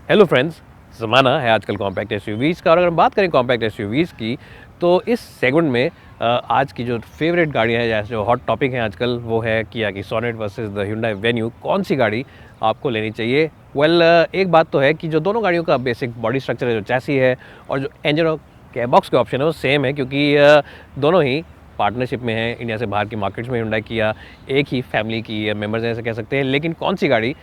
Hello friends, ज़माना है आजकल कॉम्पैक्ट एसयूवीज़ का। और अगर हम बात करें कॉम्पैक्ट एसयूवीज़ की, तो इस सेगमेंट में आज की जो फेवरेट गाड़ियाँ हैं, जैसे जो हॉट टॉपिक है आजकल, वो है किया की Sonet versus the Hyundai Venue. कौन सी गाड़ी आपको लेनी चाहिए? एक बात तो है कि जो दोनों गाड़ियों का बेसिक बॉडी स्ट्रक्चर है, जो चैसी है और जो इंजन और बॉक्स के ऑप्शन है, वो सेम है, क्योंकि दोनों ही पार्टनरशिप में है। इंडिया से बाहर की मार्केट्स में ह्यूंडई किया एक ही फैमिली की मेंबर्स हैं, ऐसे कह सकते हैं। लेकिन कौन सी गाड़ी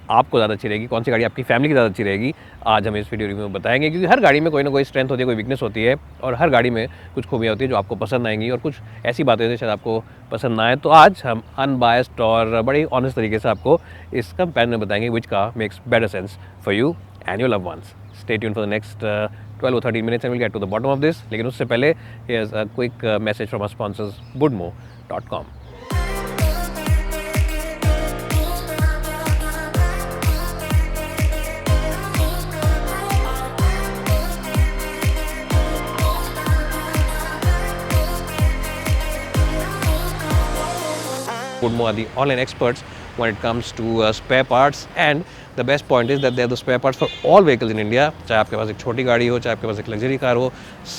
आपको ज़्यादा अच्छी रहेगी, कौन सी गाड़ी आपकी फैमिली की ज़्यादा अच्छी रहेगी, आज हम इस वीडियो रिव्यू में बताएंगे। क्योंकि हर गाड़ी में कोई ना कोई स्ट्रेंथ होती है, कोई वीकनेस होती है, और हर गाड़ी में कुछ खूबियाँ होती है जो आपको पसंद आएंगी, और कुछ ऐसी बातें होती है शायद आपको पसंद ना आए। तो आज हम अनबायस्ड और बड़े ऑनेस्ट तरीके से आपको इस कंपेरिजन में बताएंगे which car makes better sense for you and your love ones. Stay tuned for the next 12 or 13 minutes and we'll get to the bottom of this. लेकिन उससे पहले here's a quick message from our sponsors woodmo.com. Woodmo are the online experts when it comes to spare parts, and the best point is that they are the spare parts for all vehicles in India. चाहे आपके पास एक छोटी गाड़ी हो, चाहे आपके पास एक luxury car हो,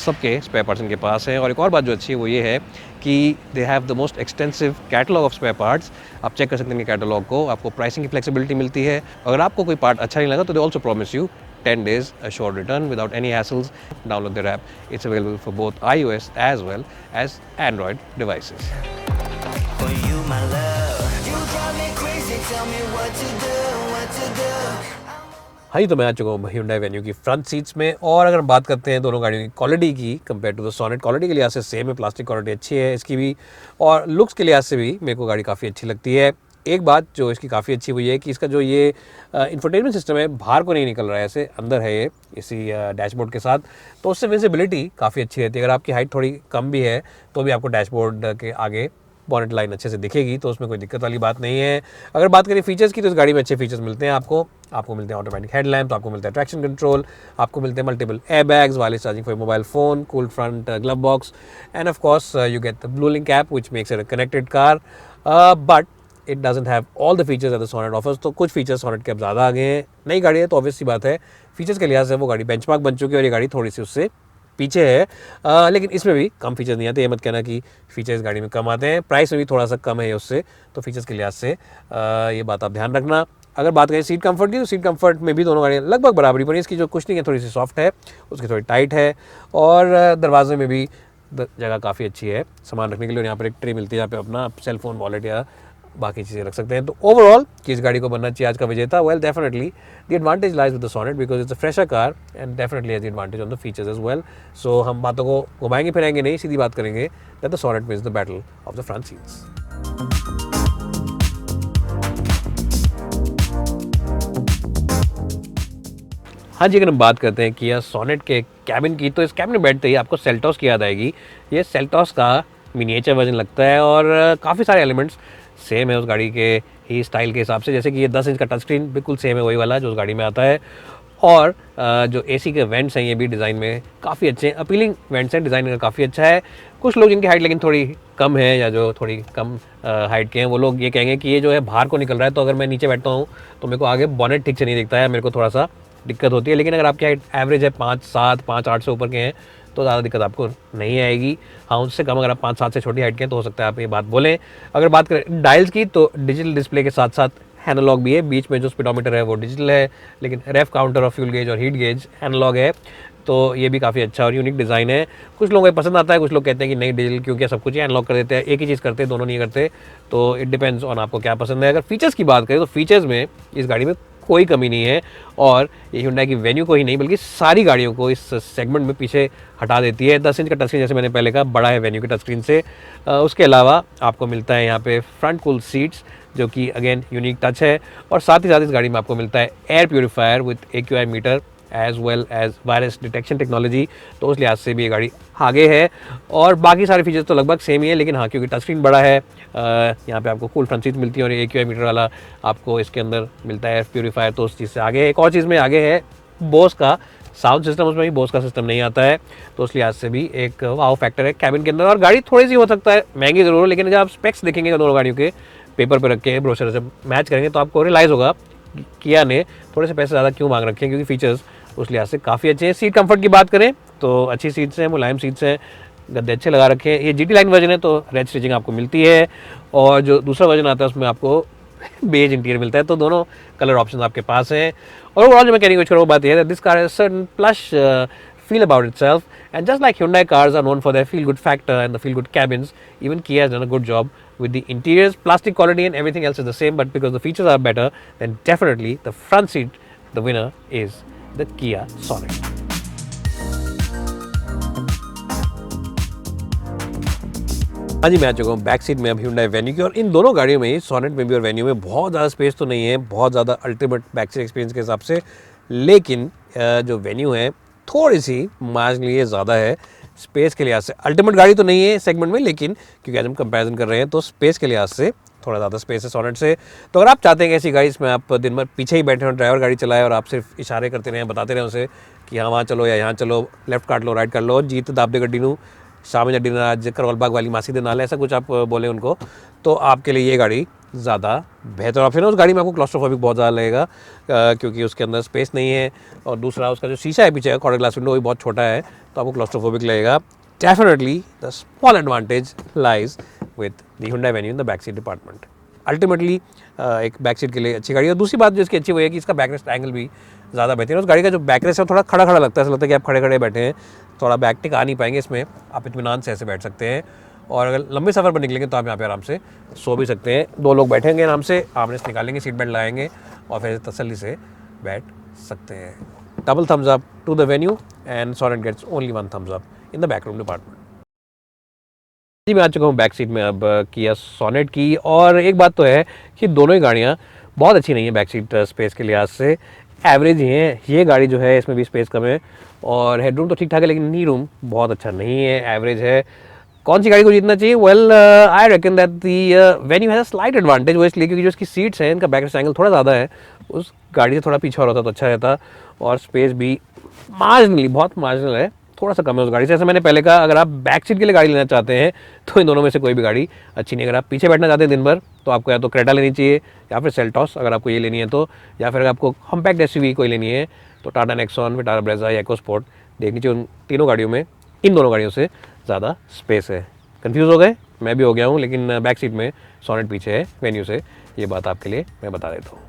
सबके स्पेयर पार्ट्स इनके पास हैं। और एक और बात जो अच्छी है वो ये है कि they have the most extensive catalogue of spare parts. आप चेक कर सकते हैं इनके कैटलॉग को, आपको प्राइसिंग की फ्लेक्सिबिलिटी मिलती है। अगर आपको कोई पार्ट अच्छा नहीं लगा तो they also promise you 10 days assured return without any hassles. Download their app. It's available for both iOS as well as Android devices. For you, my love, you drive me crazy. Tell me what to do, what to do. हाँ जी, तो मैं आ चुका हूँ Hyundai Venue की front seats में। और अगर हम बात करते हैं दोनों गाड़ियों की क्वालिटी की compare to the Sonet, quality के लिहाज से सेम है, प्लास्टिक क्वालिटी अच्छी है इसकी भी, और लुक्स के लिहाज से भी मेरे को गाड़ी काफ़ी अच्छी लगती है। एक बात जो इसकी काफ़ी अच्छी हुई है कि इसका जो ये इंफोटेनमेंट सिस्टम है बाहर को नहीं निकल रहा है, ऐसे अंदर है ये इसी डैशबोर्ड के साथ, तो उससे विजिबिलिटी काफ़ी अच्छी रहती है। अगर आपकी हाइट थोड़ी कम भी है तो भी आपको डैशबोर्ड के आगे बॉनेट लाइन अच्छे से दिखेगी, तो उसमें कोई दिक्कत वाली बात नहीं है। अगर बात करें फीचर्स की, तो इस गाड़ी में अच्छे फीचर्स मिलते हैं आपको मिलते हैं ऑटोमेटिक हेडलैम्प, आपको मिलता है ट्रैक्शन कंट्रोल, आपको मिलते हैं multiple airbags, wireless charging for mobile phone, cooled front glove box, and of course you get the Blue Link app which makes it a connected car, but it doesn't have all the features that the Sonet offers. तो कुछ features sonnet के अब ज़्यादा आगे हैं। नई गाड़ी है तो ऑब्वियस सी बात है, फीचर्स के लिहाज से वो गाड़ी बेंचमार्क बन चुकी है और ये गाड़ी थोड़ी सी उससे पीछे है। लेकिन इसमें भी कम फीचर्स नहीं आते, ये मत कहना कि फीचर्स गाड़ी में कम आते हैं। प्राइस में भी थोड़ा सा कम है उससे, तो फीचर्स के लिहाज से ये बात आप ध्यान रखना। अगर बात करें सीट कंफर्ट की, तो सीट कंफर्ट में भी दोनों गाड़ियाँ लगभग बराबरी पर। इसकी जो कुशनिंग है थोड़ी सी सॉफ्ट है, उसकी थोड़ी टाइट है, और दरवाजे में भी जगह काफ़ी अच्छी है सामान रखने के लिए। और यहाँ पर एक ट्रे मिलती है जहाँ पे अपना सेल फोन, वॉलेट या बाकी चीज़ें रख सकते हैं। तो ओवरऑल कि इस गाड़ी को बनना चाहिए आज का विजेता, well definitely the advantage lies with the Sonet because it's a fresher car and definitely has the advantage on the features as well. सो हम बातों को घुमाएंगे फिराएंगे नहीं, सीधी बात करेंगे that the Sonet wins the battle of the front seats. हाँ जी, अगर हम बात करते हैं किया सोनेट के कैबिन की, तो इस कैबिन में बैठते ही आपको सेल्टॉस की याद आएगी। ये सेल्टॉस का मिनिएचर वर्जन लगता है, और काफ़ी सारे एलिमेंट्स सेम है उस गाड़ी के ही स्टाइल के हिसाब से। जैसे कि ये 10 इंच का टच स्क्रीन बिल्कुल सेम है, वही वाला जो उस गाड़ी में आता है। और जो एसी के वेंट्स हैं ये भी डिज़ाइन में काफ़ी अच्छे हैं, अपीलिंग वेंट्स हैं, डिज़ाइन काफ़ी अच्छा है। कुछ लोग जिनकी हाइट लेकिन थोड़ी कम है, या जो थोड़ी कम हाइट के हैं, वो लोग ये कहेंगे कि ये जो है बाहर को निकल रहा है, तो अगर मैं नीचे बैठता हूँ तो मेरे को आगे बॉनेट ठीक से नहीं दिखता है, मेरे को थोड़ा सा दिक्कत होती है। लेकिन अगर आपकी हाइट एवरेज है 5'7", 5'8" से ऊपर के हैं तो ज़्यादा दिक्कत आपको नहीं आएगी। हाँ, उससे कम अगर आप 5'7" से छोटी हाइट के हैं तो हो सकता है आप ये बात बोलें। अगर बात करें डायल्स की, तो डिजिटल डिस्प्ले के साथ साथ एनालॉग भी है। बीच में जो स्पीडोमीटर है वो डिजिटल है, लेकिन रेफ काउंटर और फ्यूल गेज और हीट गेज एनालॉग है। तो ये भी काफ़ी अच्छा और यूनिक डिज़ाइन है। कुछ लोगों को पसंद आता है, कुछ लोग कहते हैं कि नहीं डिजिटल क्योंकि सब कुछ ही एनालॉग कर देते हैं, एक ही चीज़ करते हैं, दोनों नहीं करते। तो इट डिपेंड्स ऑन आपको क्या पसंद है। अगर फीचर्स की बात करें तो फीचर्स में इस गाड़ी में कोई कमी नहीं है, और ये Hyundai की वेन्यू को ही नहीं बल्कि सारी गाड़ियों को इस सेगमेंट में पीछे हटा देती है। 10 इंच का टच स्क्रीन जैसे मैंने पहले कहा बड़ा है वेन्यू के टच स्क्रीन से। उसके अलावा आपको मिलता है यहाँ पे फ्रंट कूल सीट्स जो कि अगेन यूनिक टच है, और साथ ही साथ इस गाड़ी में आपको मिलता है air purifier with AQI meter as well as wireless detection technology. तो उस लिहाज से भी ये गाड़ी आगे है, और बाकी सारे फीचर्स तो लगभग सेम ही है। लेकिन हाँ, क्योंकि टच स्क्रीन बड़ा है, यहाँ पे आपको कूल फ्रंट सीट मिलती है, और AQI मीटर वाला आपको इसके अंदर मिलता है एयर प्योरीफायर, तो उस चीज़ से आगे है। एक और चीज़ में आगे है बोस का साउंड सिस्टम, उसमें भी बोस का सिस्टम नहीं आता है, तो उस लिहाज से भी एक वाव फैक्टर है कैबिन के अंदर। और गाड़ी थोड़ी सी हो सकता है महंगी ज़रूर, लेकिन जब आप स्पेक्स देखेंगे दोनों गाड़ियों के पेपर पे रख के ब्रोशर से मैच करेंगे तो आपको रियलाइज़ होगा किया ने थोड़े से पैसे ज़्यादा क्यों मांग रखे हैं, क्योंकि फीचर्स उस लिहाज से काफ़ी अच्छे हैं। सीट कंफर्ट की बात करें तो अच्छी सीट्स हैं, मुलायम सीट्स हैं, गद्दे अच्छे लगा रखे हैं। ये GT लाइन वर्जन है तो रेड स्टिचिंग आपको मिलती है, और जो दूसरा वर्जन आता है उसमें आपको बेज इंटीरियर मिलता है, तो दोनों कलर ऑप्शन आपके पास हैं। और ओवरऑल जो मैं कहने की कोशिश कर रहा हूँ वो बात यह है, this car has certain plus feel about itself, and just like Hyundai cars are known for their feel good factor and the feel good cabins, even Kia has done a good job with the interiors. Plastic quality and everything else is the same, but because the features are better, then definitely the front seat, the winner is the Kia Sonet. हाँ जी, मैं आ चुका हूँ back seat में अब Hyundai Venue की, और इन दोनों गाड़ियों में, सोनेट में भी और वेन्यू में, बहुत ज़्यादा स्पेस तो नहीं है, बहुत ज़्यादा अल्टीमेट बैक सीट एक्सपीरियंस के हिसाब से, लेकिन जो वेन्यू है थोड़ी सी मार्जिनली ज़्यादा है स्पेस के लिहाज से। अल्टीमेट गाड़ी तो नहीं है सेगमेंट में, लेकिन क्योंकि आज हम कंपैरिजन कर रहे हैं तो स्पेस के लिहाज से थोड़ा ज़्यादा स्पेस है सोनेट से। तो अगर आप चाहते हैं कि ऐसी गाड़ी इसमें आप दिन भर पीछे ही बैठे हो, ड्राइवर गाड़ी चलाए और आप सिर्फ इशारे करते रहें, बताते रहें उसे कि हाँ वहाँ चलो या यहाँ चलो, लेफ्ट काट लो, राइट काट लो, जीत दाब दे गड्डी नू, शाम जड्डी ना आज करवल बाग वाली मासी दे नाल, ऐसा कुछ आप बोले उनको, तो आपके लिए ये गाड़ी ज़्यादा बेहतर ऑप्शन है। उस गाड़ी में आपको क्लॉस्ट्रोफोबिक बहुत ज़्यादा लगेगा क्योंकि उसके अंदर स्पेस नहीं है, और दूसरा उसका जो शीशा है पीछे कॉर्नर ग्लास विंडो, वो भी बहुत छोटा है, तो आपको क्लॉस्ट्रोफोबिक लगेगा। Definitely the small advantage lies with the Hyundai Venue in the back seat department. Ultimately एक बैक सीट के लिए अच्छी गाड़ी है। और दूसरी बात जो इसकी अच्छी वो है कि इसका बैकरेस्ट एंगल भी ज़्यादा बेहतर है। उस गाड़ी का जो बैकरेस्ट है थोड़ा खड़ा खड़ा लगता है, ऐसा लगता है कि आप खड़े खड़े बैठे हैं, थोड़ा बैक टिका नहीं पाएंगे, इसमें आप इत्मीनान से ऐसे बैठ सकते हैं। और अगर लंबे सफ़र पर निकलेंगे तो आप यहाँ पे आराम से सो भी सकते हैं, दो लोग बैठेंगे आराम से, आमने से निकालेंगे, सीट बेल्ट लगाएंगे और फिर तसल्ली से बैठ सकते हैं। Double thumbs up to the venue and Sonet gets only 1 thumbs up in the back room department. जी, मैं आ चुका हूँ बैक सीट में अब किया सोनेट की, और एक बात तो है कि दोनों ही गाड़ियाँ बहुत अच्छी नहीं है बैक सीट स्पेस के लिहाज से, एवरेज ही है। ये गाड़ी जो है इसमें भी स्पेस कम है और हेडरूम तो ठीक ठाक है, लेकिन नी रूम बहुत अच्छा नहीं है, एवरेज है। कौन सी गाड़ी को जीतना चाहिए? Well, I reckon that the venue has a slight advantage, वो इसलिए क्योंकि जो इसकी सीट्स हैं इनका बैक एंगल थोड़ा ज़्यादा है, उस गाड़ी से थोड़ा पीछे और होता तो अच्छा रहता, और स्पेस भी मार्जिनली, बहुत मार्जिनल है, थोड़ा सा कम है उस गाड़ी से। जैसे मैंने पहले कहा, अगर आप बैक सीट के लिए गाड़ी लेना चाहते हैं तो इन दोनों में से कोई भी गाड़ी अच्छी नहीं। अगर आप पीछे बैठना चाहते हैं दिन भर तो आपको या तो क्रेटा लेनी चाहिए या फिर सेल्टॉस अगर आपको ये लेनी है तो, या फिर अगर आपको कॉम्पैक्ट SUV कोई लेनी है तो टाटा नेक्सॉन, फिर टाटा ब्रेजा या इकोस्पोर्ट देखनी चाहिए। उन तीनों गाड़ियों में, इन दोनों गाड़ियों से ज़्यादा स्पेस है। कंफ्यूज हो गए? मैं भी हो गया हूँ, लेकिन बैक सीट में सोनेट पीछे है वेन्यू से, ये बात आपके लिए मैं बता देता हूँ।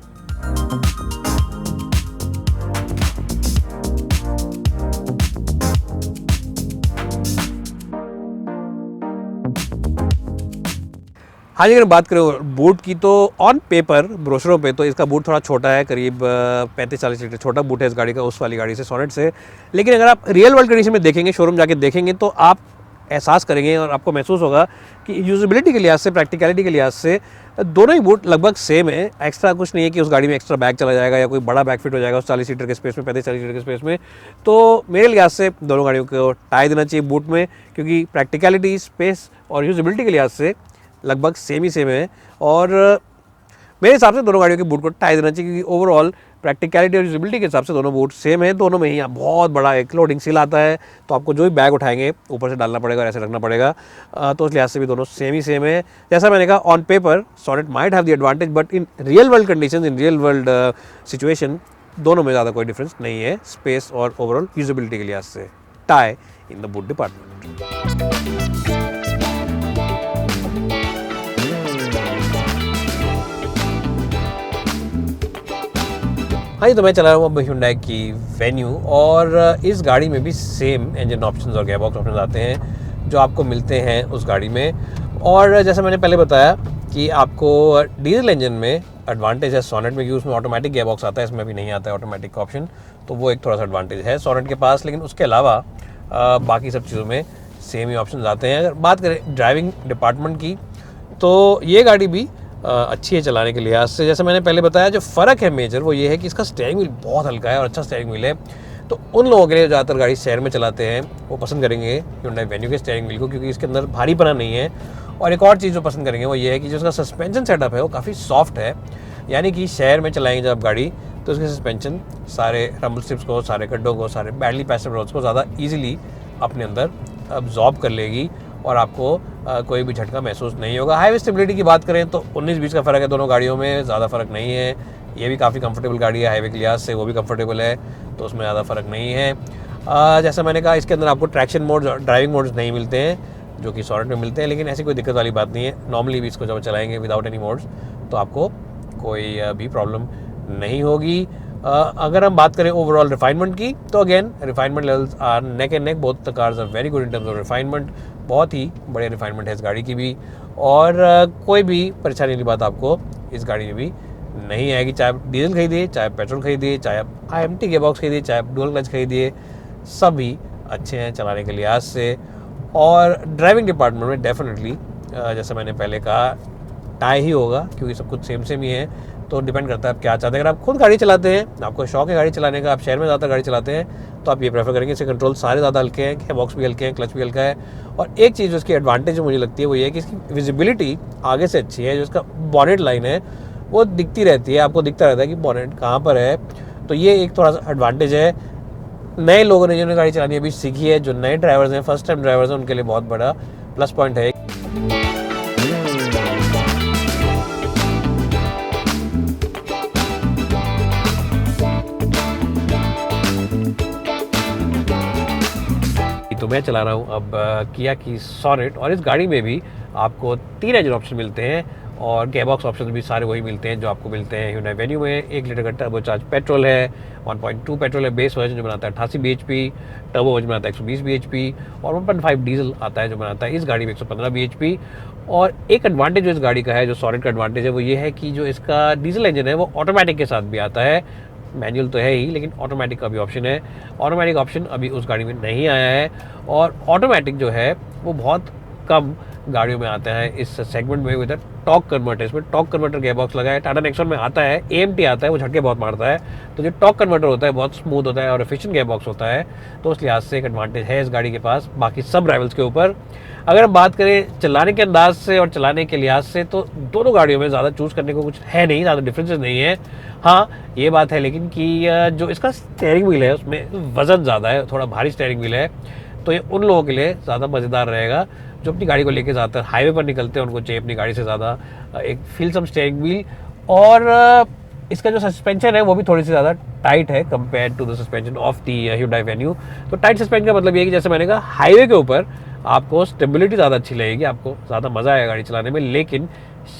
हाँ जी, अगर बात करें बूट की तो ऑन पेपर ब्रोशरों पे तो इसका बूट थोड़ा छोटा है, करीब 35-40 लीटर छोटा बूट है इस गाड़ी का, उस वाली गाड़ी से, सोनेट से। लेकिन अगर आप रियल वर्ल्ड कंडीशन में देखेंगे, शोरूम जाके देखेंगे, तो आप एहसास करेंगे और आपको महसूस होगा कि यूजेबिलिटी के लिहाज से, प्रैक्टिकलिटी के लिहाज से दोनों ही बूट लगभग सेम है। एक्स्ट्रा कुछ नहीं है कि उस गाड़ी में एक्स्ट्रा बैग चला जाएगा या कोई बड़ा बैग फिट हो जाएगा उस 40 लीटर के स्पेस में, 35-40 लीटर के स्पेस में। तो मेरे लिहाज से दोनों गाड़ियों को टाई देना चाहिए बूट में, क्योंकि प्रैक्टिकलिटी, स्पेस और यूजेबिलिटी के लिहाज से लगभग सेम ही सेम है। और मेरे हिसाब से दोनों गाड़ियों के बूट को टाई देना चाहिए, क्योंकि ओवरऑल प्रैक्टिकलिटी और यूजेबिलिटी के हिसाब से दोनों बूट सेम है। दोनों में ही बहुत बड़ा एक लोडिंग सील आता है, तो आपको जो भी बैग उठाएंगे ऊपर से डालना पड़ेगा और ऐसे रखना पड़ेगा, तो उस लिहाज से भी दोनों सेम ही सेम है। जैसा मैंने कहा, on paper Sonet might have the advantage, but in real world condition, in real world situation, दोनों में ज़्यादा कोई डिफरेंस नहीं है स्पेस और ओवरऑल यूजेबिलिटी के लिहाज से। Tie in the boot department. हाँ जी, तो मैं चला रहा हूँ अब Hyundai की वेन्यू, और इस गाड़ी में भी सेम इंजन ऑप्शंस और गेयरबॉक्स ऑप्शंस आते हैं जो आपको मिलते हैं उस गाड़ी में। और जैसा मैंने पहले बताया कि आपको डीजल इंजन में एडवांटेज है सोनेट में, कि उसमें ऑटोमेटिक गेयरबॉक्स आता है, इसमें भी नहीं आता है ऑटोमेटिक का ऑप्शन, तो वो एक थोड़ा सा एडवांटेज है सोनेट के पास। लेकिन उसके अलावा बाकी सब चीज़ों में सेम ही ऑप्शन आते हैं। अगर बात करें ड्राइविंग डिपार्टमेंट की, तो ये गाड़ी भी अच्छी है चलाने के लिहाज से। जैसे मैंने पहले बताया, जो फ़र्क है मेजर वो ये है कि इसका स्टीयरिंग व्हील बहुत हल्का है और अच्छा स्टीयरिंग व्हील है। तो उन लोगों के लिए ज़्यादातर गाड़ी शहर में चलाते हैं वो पसंद करेंगे Hyundai वेन्यू के स्टीयरिंग व्हील को, क्योंकि इसके अंदर भारीपना नहीं है। और एक और चीज़ जो पसंद करेंगे वो ये है कि जो उसका सस्पेंशन सेटअप है वो काफ़ी सॉफ्ट है, यानी कि शहर में चलाएंगे जब आप गाड़ी तो उसके सस्पेंशन सारे रम्बल स्ट्रिप्स को, सारे गड्ढों को, सारे बैडली पैसेंजर रोड्स को ज़्यादा ईजिली अपने अंदर अब्जॉर्ब कर लेगी और आपको कोई भी झटका महसूस नहीं होगा। हाईवे स्टेबिलिटी की बात करें तो 19-20 का फ़र्क है दोनों गाड़ियों में, ज़्यादा फ़र्क नहीं है। ये भी काफ़ी कंफर्टेबल गाड़ी है हाईवे के लिहाज से, वो भी कंफर्टेबल है, तो उसमें ज़्यादा फ़र्क नहीं है। जैसा मैंने कहा, इसके अंदर आपको ट्रैक्शन मोड्स और ड्राइविंग मोड्स नहीं मिलते हैं जो कि सॉनेट में मिलते हैं, लेकिन ऐसी कोई दिक्कत वाली बात नहीं है। नॉर्मली भी इसको जब चलाएंगे विदाउट एनी मोड्स तो आपको कोई भी प्रॉब्लम नहीं होगी। अगर हम बात करें ओवरऑल रिफाइनमेंट की, तो again refinement levels are neck and neck, both the cars are very good in terms of refinement. बहुत ही बड़े रिफाइनमेंट है इस गाड़ी की भी, और कोई भी परेशानी वाली बात आपको इस गाड़ी में भी नहीं आएगी। चाहे आप डीजल खरीदिए, चाहे पेट्रोल खरीदिए, चाहे आप IMT गेयर बॉक्स खरीदिए, चाहे आप डुअल क्लच खरीदिए, सभी अच्छे हैं चलाने के लिहाज से। और ड्राइविंग डिपार्टमेंट में डेफिनेटली जैसे मैंने पहले कहा, टाई ही होगा, क्योंकि सब कुछ सेम सेम ही है, तो डिपेंड करता है आप क्या चाहते हैं। अगर आप खुद गाड़ी चलाते हैं, आपको शौक है गाड़ी चलाने का, आप शहर में ज़्यादा गाड़ी चलाते हैं, तो आप ये प्रेफर करेंगे। इसके कंट्रोल सारे ज़्यादा हल्के हैं, गेयर बॉक्स भी हल्के हैं, क्लच भी हल्का है। और एक चीज़ जो इसकी एडवांटेज मुझे लगती है वो ये है कि इसकी विजिबिलिटी आगे से अच्छी है। जो इसका बॉनेट लाइन है वो दिखती रहती है, आपको दिखता रहता है कि बॉनेट कहाँ पर है, तो ये एक थोड़ा सा एडवांटेज है। नए लोगों ने जिन्होंने गाड़ी चलानी अभी सीखी है, जो नए ड्राइवर्स हैं, फर्स्ट टाइम ड्राइवर्स हैं, उनके लिए बहुत बड़ा प्लस पॉइंट है। तो मैं चला रहा हूँ अब किया की सॉनेट, और इस गाड़ी में भी आपको 3 इंजन ऑप्शन मिलते हैं, और गेयर बॉक्स ऑप्शन भी सारे वही मिलते हैं जो आपको मिलते हैं Hyundai Venue में। 1 लीटर का टर्बोचार्ज पेट्रोल है, 1.2 पेट्रोल है बेस वर्जन जो बनाता है 88 bhp, टर्बो वर्जन बनाता है 120 bhp, और 1.5 डीजल आता है जो बनाता है इस गाड़ी में 115 bhp। और एक एडवांटेज जो इस गाड़ी का है, जो सॉनेट का एडवांटेज है, वो ये है कि जो इसका डीजल इंजन है वो ऑटोमेटिक के साथ भी आता है। मैनुअल तो है ही, लेकिन ऑटोमेटिक का भी ऑप्शन है। ऑटोमेटिक ऑप्शन अभी उस गाड़ी में नहीं आया है, और ऑटोमेटिक जो है वो बहुत कम गाड़ियों में आता है इस सेगमेंट में विद टॉर्क कन्वर्टर। इसमें टॉर्क कन्वर्टर गेयर बॉक्स लगा है। टाटा नेक्सॉन में आता है, AMT आता है, वो झटके बहुत मारता है, तो जो टॉर्क कन्वर्टर होता है बहुत स्मूथ होता है और एफिशिएंट गेयर बॉक्स होता है, तो उस लिहाज से एक एडवांटेज है इस गाड़ी के पास बाकी सब राइवल्स के ऊपर। अगर हम बात करें चलाने के अंदाज से और चलाने के लिहाज से, तो दोनों गाड़ियों में ज़्यादा चूज़ करने को कुछ है नहीं, ज़्यादा डिफरेंसेस नहीं है। हाँ, ये बात है लेकिन कि जो इसका स्टीयरिंग व्हील है उसमें वज़न ज़्यादा है, थोड़ा भारी स्टीयरिंग व्हील है, तो ये उन लोगों के लिए ज़्यादा मज़ेदार रहेगा जो अपनी गाड़ी को लेके ज़्यादातर हाईवे पर निकलते हैं। उनको चाहिए अपनी गाड़ी से ज़्यादा एक फील सम स्टीयरिंग व्हील। और इसका जो सस्पेंशन है वो भी थोड़ी सी ज़्यादा टाइट है compare to the suspension of the Hyundai Venue। तो टाइट सस्पेंशन का मतलब ये है कि जैसे मैंने कहा, हाईवे के ऊपर आपको स्टेबिलिटी ज़्यादा अच्छी लगेगी, आपको ज़्यादा मज़ा आएगा गाड़ी चलाने में। लेकिन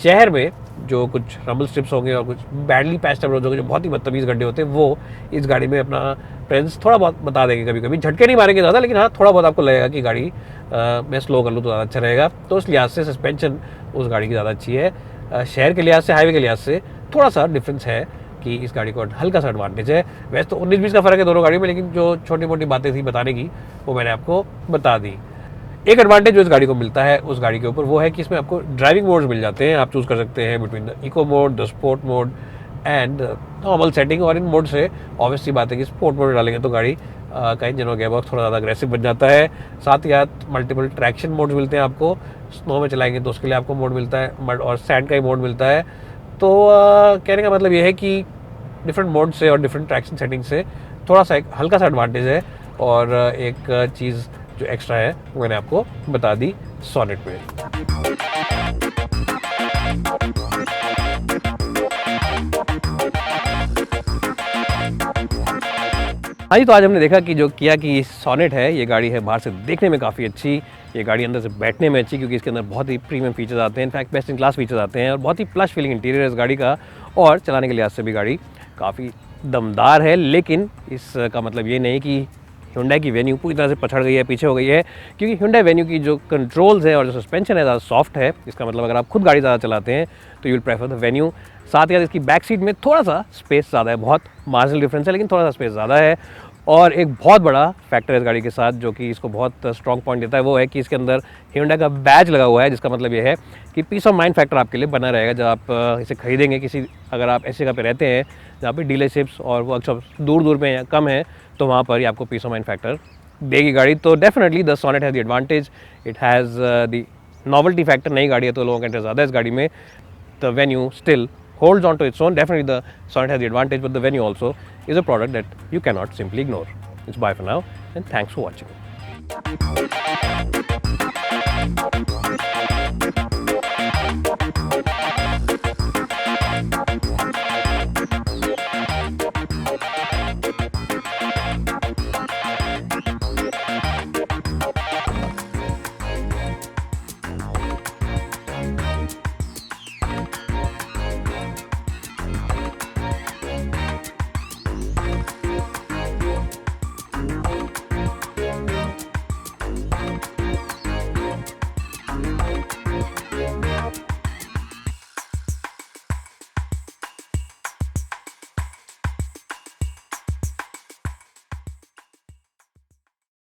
शहर में जो कुछ रंबल स्ट्रिप्स होंगे और कुछ बैडली पैच्ड रोड होंगे, जो बहुत ही बदतमीज़ गड्ढे होते हैं, वो इस गाड़ी में अपना प्रेजेंस थोड़ा बहुत बता देंगे। कभी कभी झटके नहीं मारेंगे ज़्यादा, लेकिन हाँ, थोड़ा बहुत आपको लगेगा कि गाड़ी मैं स्लो कर लूँ तो ज़्यादा अच्छा रहेगा। तो उस लिहाज से सस्पेंशन उस गाड़ी की ज़्यादा अच्छी है। शहर के लिहाज से, हाईवे के लिहाज से थोड़ा सा डिफरेंस है कि इस गाड़ी को हल्का सा एडवांटेज है। वैसे तो 19-20 का फ़र्क है दोनों गाड़ियों में, लेकिन जो छोटी मोटी बातें थी बताने की वो मैंने आपको बता दी। एक एडवांटेज जो इस गाड़ी को मिलता है उस गाड़ी के ऊपर, वो है कि इसमें आपको ड्राइविंग मोड्स मिल जाते हैं। आप चूज़ कर सकते हैं between the eco mode, the sport mode and normal setting. और इन मोड से ऑब्वियस सी बात है कि स्पोर्ट मोड में डालेंगे तो गाड़ी का इंजन और गेयर बॉक्स थोड़ा ज़्यादा अग्रेसिव बन जाता है। साथ ही साथ मल्टीपल ट्रैक्शन मोड्स मिलते हैं आपको। स्नो में चलाएंगे तो उसके लिए आपको मोड मिलता है, मड और सैंड का ही मोड मिलता है। तो कहने का मतलब ये है कि डिफरेंट मोड से और डिफरेंट ट्रैक्शन सेटिंग से थोड़ा सा एक हल्का सा एडवांटेज है। और एक चीज़ जो एक्स्ट्रा है वो मैंने आपको बता दी सॉनेट में। हाँ जी, तो आज हमने देखा कि जो किया की सॉनेट है, ये गाड़ी है बाहर से देखने में काफ़ी अच्छी, ये गाड़ी अंदर से बैठने में अच्छी, क्योंकि इसके अंदर बहुत ही प्रीमियम फीचर्स आते हैं, in fact best in class features आते हैं, और बहुत ही प्लस फीलिंग इंटीरियर है इस गाड़ी का। और चलाने के लिहाज से भी गाड़ी काफ़ी दमदार है। लेकिन इसका मतलब ये नहीं कि Hyundai की Venue पूरी तरह से पछड़ गई है, पीछे हो गई है, क्योंकि Hyundai Venue की जो कंट्रोल्स है और जो सस्पेंशन है ज़्यादा सॉफ्ट है। इसका मतलब अगर आप खुद गाड़ी ज़्यादा चलाते हैं तो you will prefer the Venue। साथ ही साथ इसकी बैक सीट में थोड़ा सा स्पेस ज़्यादा है, बहुत मार्जिनल डिफरेंस है, लेकिन थोड़ा सा स्पेस ज़्यादा है। और एक बहुत बड़ा फैक्टर है इस गाड़ी के साथ जो कि इसको बहुत स्ट्रॉन्ग पॉइंट देता है, वो है कि इसके अंदर Hyundai का बैज लगा हुआ है, जिसका मतलब ये है कि पीस ऑफ माइंड फैक्टर आपके लिए बना रहेगा जब आप इसे खरीदेंगे। अगर आप ऐसी जगह पे रहते हैं जहाँ पे डीलरशिप्स और वर्कशॉप दूर दूर में कम है, तो वहाँ पर ही आपको पीस ऑफ माइंड फैक्टर देगी गाड़ी। तो definitely the Sonet has the advantage, it has the novelty factor. नई गाड़ी है तो लोगों का इंटरेस्ट ज़्यादा है इस गाड़ी में। The Venue still holds on to its own. Definitely the Sonnet has the advantage, but the Venue also is a product that you cannot simply ignore. It's bye for now, and thanks for watching.